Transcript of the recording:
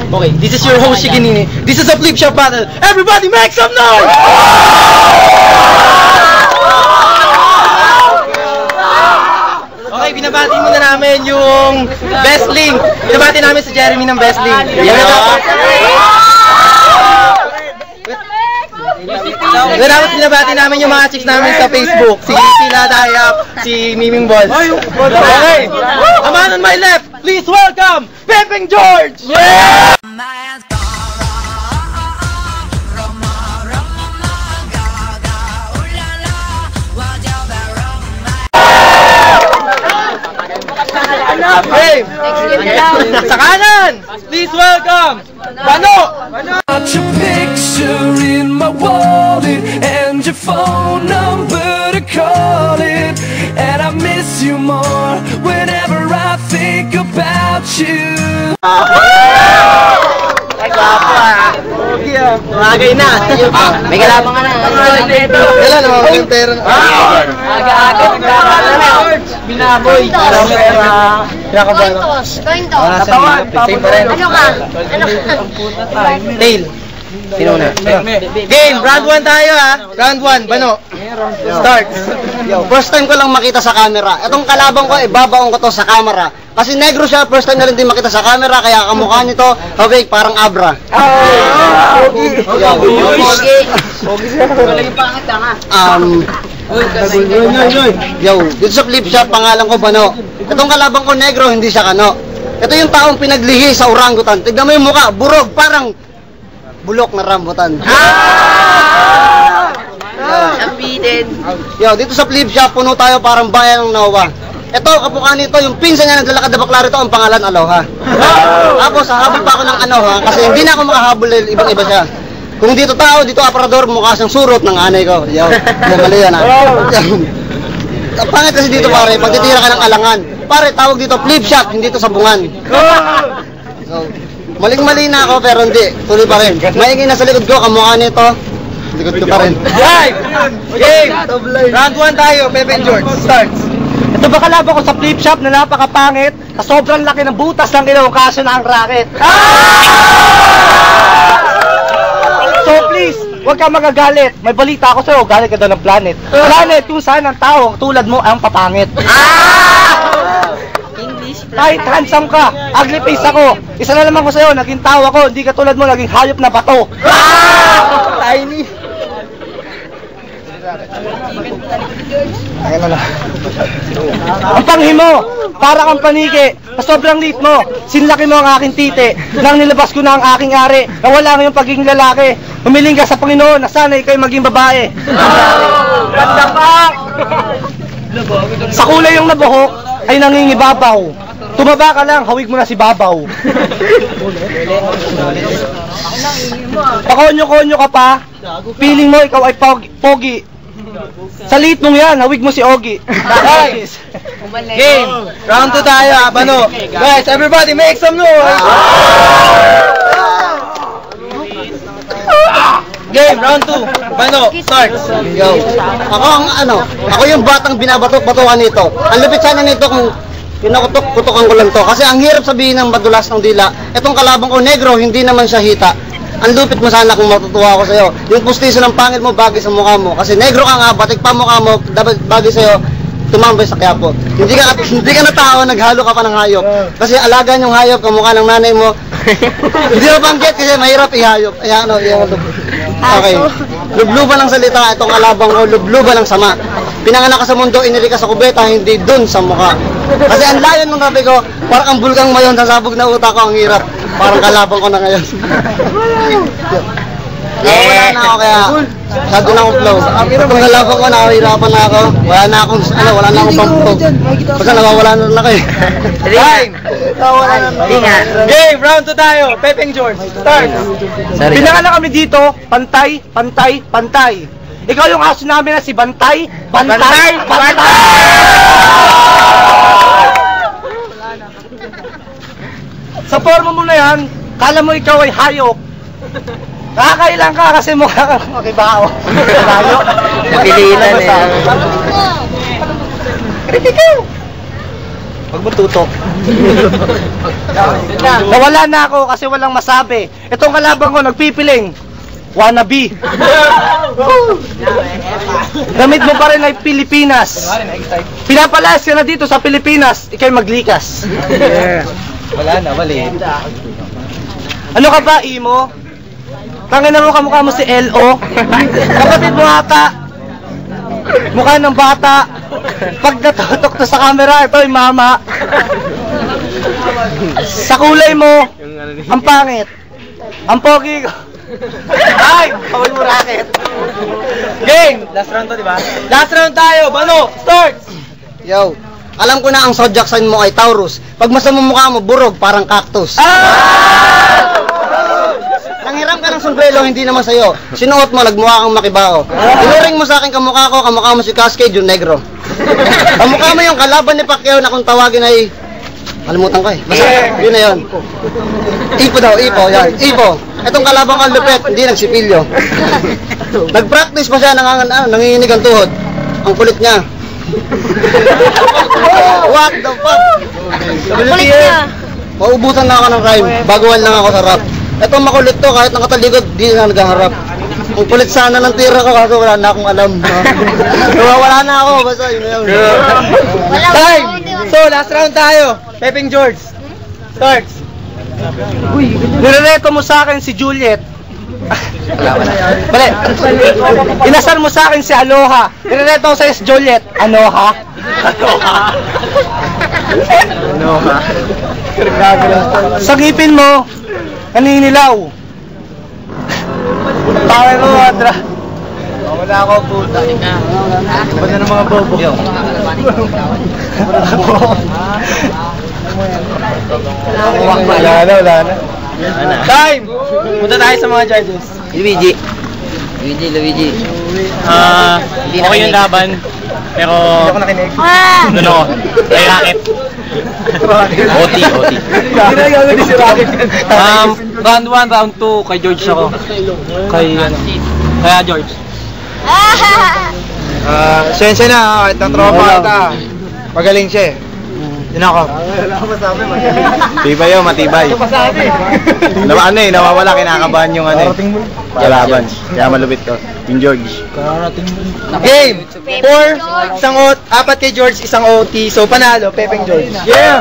Okay, this is your host, Shiginini. This is a flip shop battle. Everybody make some noise! Okay, binabati muna namin yung Best Link. Binabati namin si Jeremy ng Best Link. Tapos binabati namin yung mga chicks namin sa Facebook. Si Sila Dayap, si Miming Balls. Okay, a man on my left, please welcome Pepeng George! Yeah! Okay, sa kanan, please welcome Bano! Got your picture in my wallet and your phone number to call it, and I miss you more whenever I think about you. Ay, guwapo ah. Magay na. May kalabang ka na. Wala naman ako yung pera. Aga-aga. Binaboy. Cointos. Same pa rin. Ano ka? Tail. Sino na? Game! Round 1 tayo ha. Round 1. Bano. Start. First time ko lang makita sa camera. Itong kalabang ko, ibabaon ko to sa camera. Kasi negro siya, first time na rin din makita sa camera, kaya kamukha nito, hawig, parang Abra. Yo, dito sa flip shop, pangalan ko Bano. Itong kalabang ko negro, hindi siya Kano. Ito yung taong pinaglihi sa orangutan. Tignan mo yung mukha, burog, parang bulok na rambutan. Yo, dito sa flip shop, puno tayo parang bayan ng Nawa. Ito, kapukha nito, yung pinsan niya naglalakad na bakla rito, ang pangalan Aloha. Tapos, hahabol pa ako ng Aloha, kasi hindi na ako makahabol, ibang-iba siya. Kung dito tao, dito aparador, mukha siyang surot ng anay ko. Yo, mali yan ha. Pangit kasi dito pare, pag titira ka ng alangan. Pare, tawag dito flip shop, hindi to sabungan. So, maling-mali na ako, pero hindi, tuloy pa rin. Maingin na sa likod ko, kamukha nito, likod ko pa rin. Game! Round 1 tayo, Pepeng George. Start. Ito ba kalaban ko sa flip shop na napakapangit na sobrang laki ng butas ng ilaw kaso na ang racket. So please, huwag ka magagalit. May balita ako sa'yo, galit ka daw ng planet. Planet kung saan ang tao tulad mo ang papangit. Kahit handsome ka, ugly face ako. Isa na naman ko sa'yo, naging tao ako, hindi ka tulad mo, naging hayop na bato. Tiny. Ang panghi mo, para kang paniki, na sobrang liit mo, sinlaki mo ang aking titi, nang nilabas ko na ang aking ari, nawala ngayong pagiging lalaki, humiling ka sa Panginoon na sana ikaw'y maging babae. Ganda pa! Sa kulay yung nabuhok, ay nangingibabaw. Tumaba ka lang, hawig mo na si Babaw. Pakonyo-konyo ka pa, feeling mo ikaw ay pogi. Sa liit mong yan, hawig mo si Ogie. Guys, game! Round 2 tayo ha, Bano. Guys, everybody make some noise! Game, round 2. Bano, start. Yo, ako yung batang binabatok-batukan nito. Ang lupit sana nito kung pinakutok-kutokan ko lang to. Kasi ang hirap sabihin ng madulas ng dila, itong kalabang ko negro, hindi naman siya hita. Ang lupit mo sana kung matutuwa ako sa'yo. Yung pustiso ng pangit mo, bagay sa mukha mo. Kasi negro ka nga, batik pa mukha mo, bagay sa'yo, tumambay sa Quiapo. Hindi ka na tao, naghalo ka pa ng hayop. Kasi alagaan yung hayop, kamukha ng nanay mo. Hindi mo banggit kasi mahirap ihayop. Okay. Lubluban ng salita, itong kalabang ko, lubluban ng sama. Pinanganak ka sa mundo, inili ka sa kubeta, hindi dun sa mukha. Kasi ang layo ng rabi ko, parang ang bulgang mayon, sasabog na utak ko, ang hirap. Parang kalabang ko na ngayon. Wala na ako kaya, masyado na akong flow. Kung kalabang ko, nakahirapan na ako. Wala na akong pamputog. Basta nawawala na rin ako eh. Time! Game, round 2 tayo. Pepeng George, start. Pinanganak kami dito, pantay. Ikaw yung aso namin na si Bantay. Sa forma mo na yan, kala mo ikaw ay hayop. Nakakailang ka kasi mukha kang makibao. Hayop. Napilitan eh. Kritikaw. Huwag mo tutok. Nawala na ako kasi walang masabi. Itong kalaban ko nagpipiling. Wannabe. Damit mo pa rin ay Pilipinas. Pinapalayas ka na dito sa Pilipinas, ikay maglikas. Wala na, mali. Ano ka ba, Imo? Tangina mo kamukha mo si L.O. Kapatid mo ata. Mukha ng bata. Pag natutok na sa camera, ito ay mama. Sa kulay mo, ang pangit. Ang pogi ko. Ay! Kawal mo racket. Game! Last round to, di ba? Last round tayo! Bano! Starts! Yo, alam ko na ang zodiac sign mo ay Taurus. Pag masama mukha mo, burog, parang cactus. Nanghiram ka ng sombrero, hindi naman sa'yo. Sinuot mo, nagmukha kang makibao. Tinuring mo sa akin kamukha ko, kamukha mo si Cascade, yung negro. Kamukha mo yung kalaban ni Pacquiao na kung tawagin ay... Kalimutan ko eh. Basta, yun na yun. Ipo daw, Ipo, yan. Ipo. Itong kalabang ang lupet, hindi nagsipilyo. Nag-practice pa siya, nanginginig ang tuhod. Ang kulit niya. What the fuck? Kulit niya. Maubusan na ako ng rhyme. Baguhan lang ako sa rap. Itong makulit to, kahit nakataligod, di na naghaharap. Ang kulit sana ng tira ko, kaso wala na akong alam. Wala na ako, basta yun na yun. Time! So, last round tayo. Pepeng George. Starts. Nirereto mo sa akin si Juliet. Bale. Inasal mo sa akin si Aloha. Nirereto ko sa'yo si Juliet. Anoha? Anoha. Sa ngipin mo, naninilaw. Bakit mo, Adra? Wala ako, puta. Wala ng mga bobo. Wala na. Time! Punta tayo sa mga judges. Luigi. Okay yung laban. Pero... Hindi ako nakinig. Doon ako. Kay Racket. OT. Ginagawa si Racket. Round 1, round 2, kay George ako. Kaya George. Sensya na, kahit ng tropa ata. Magaling siya eh. Yun ako. Matibay yun, matibay. Nawawala, kinakabahan yung kalaban. Kaya malupit to. Yung George. Game! 4, isang OT, 4 kay George, isang OT. So panalo, Pepeng George. Yeah!